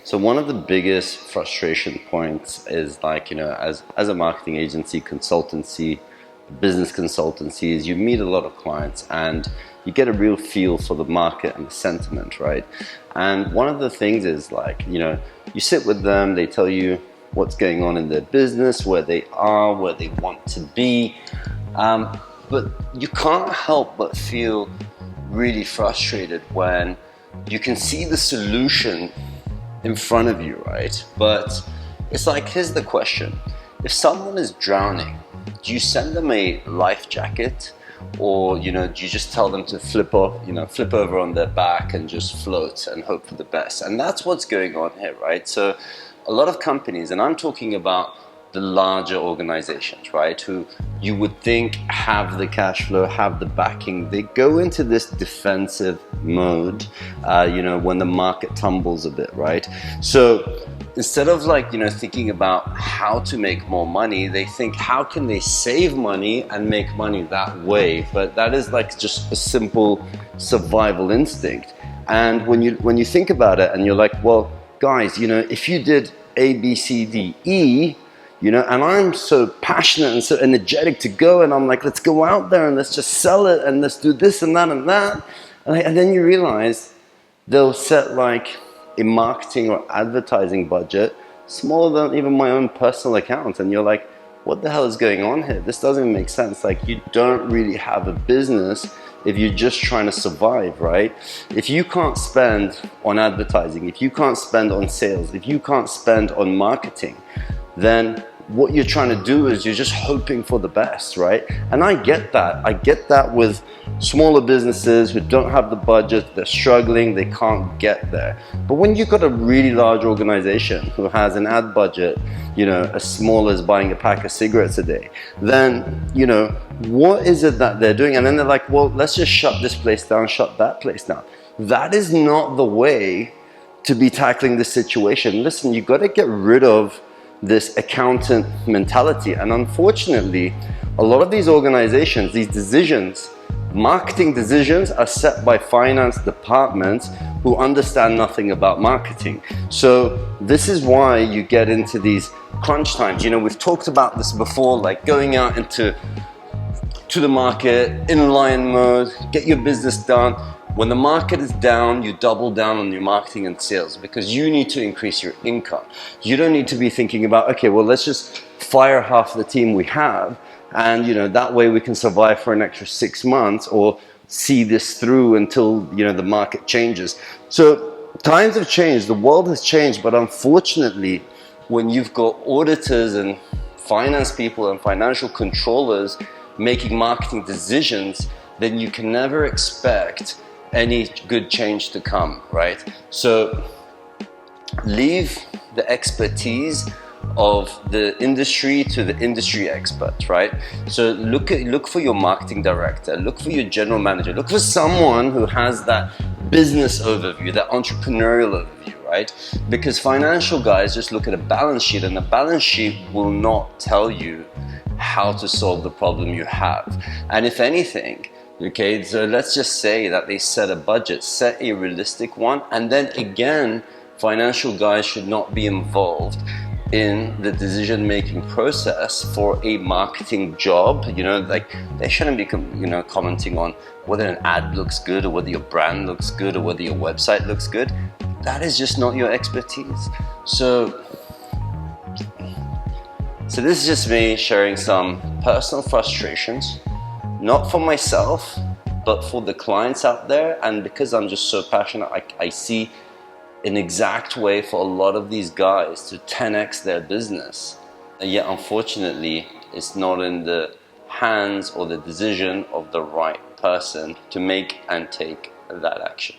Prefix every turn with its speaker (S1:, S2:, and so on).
S1: So one of the biggest frustration points is like, as a marketing agency, consultancy, business consultancies, you meet a lot of clients and you get a real feel for the market and the sentiment, right? And one of the things is like, you sit with them, they tell you what's going on in their business, where they are, where they want to be. But you can't help but feel really frustrated when you can see the solution in front of you, right? But it's like, here's the question. If someone is drowning, do you send them a life jacket? Or, do you just tell them to flip over on their back and just float and hope for the best? And that's what's going on here, right? So a lot of companies, and I'm talking about the larger organizations, right, who you would think have the cash flow, have the backing, they go into this defensive mode, when the market tumbles a bit, right? So instead of thinking about how to make more money, they think how can they save money and make money that way. But that is like just a simple survival instinct. And when you think about it and you're like, well, guys, if you did A, B, C, D, E, and I'm so passionate and so energetic to go, and I'm like, let's go out there and let's just sell it and let's do this and that and that. And then you realize they'll set like a marketing or advertising budget smaller than even my own personal account. And you're like, what the hell is going on here? This doesn't make sense. Like, you don't really have a business if you're just trying to survive, right? If you can't spend on advertising, if you can't spend on sales, if you can't spend on marketing, then what you're trying to do is you're just hoping for the best, right? And I get that. I get that with smaller businesses who don't have the budget, they're struggling, they can't get there. But when you've got a really large organization who has an ad budget, as small as buying a pack of cigarettes a day, then, what is it that they're doing? And then they're like, well, let's just shut this place down, shut that place down. That is not the way to be tackling this situation. Listen, you've got to get rid of this accountant mentality. And unfortunately, a lot of these organizations, these decisions, marketing decisions, are set by finance departments who understand nothing about marketing. So this is why you get into these crunch times. We've talked about this before, like going out to the market in lion mode, get your business done. When the market is down, you double down on your marketing and sales because you need to increase your income. You don't need to be thinking about, okay, well, let's just fire half the team we have, and that way we can survive for an extra 6 months or see this through until the market changes. So times have changed, the world has changed, but unfortunately, when you've got auditors and finance people and financial controllers making marketing decisions, then you can never expect any good change to come, right? So leave the expertise of the industry to the industry experts, right? So look for your marketing director, look for your general manager, look for someone who has that business overview, that entrepreneurial overview, right? Because financial guys just look at a balance sheet, and the balance sheet will not tell you how to solve the problem you have. And if anything, okay, so let's just say that they set a budget, set a realistic one, and then again, financial guys should not be involved in the decision-making process for a marketing job. They shouldn't be commenting on whether an ad looks good or whether your brand looks good or whether your website looks good. That is just not your expertise. So this is just me sharing some personal frustrations, not for myself, but for the clients out there. And because I'm just so passionate, I see an exact way for a lot of these guys to 10x their business. And yet, unfortunately, it's not in the hands or the decision of the right person to make and take that action.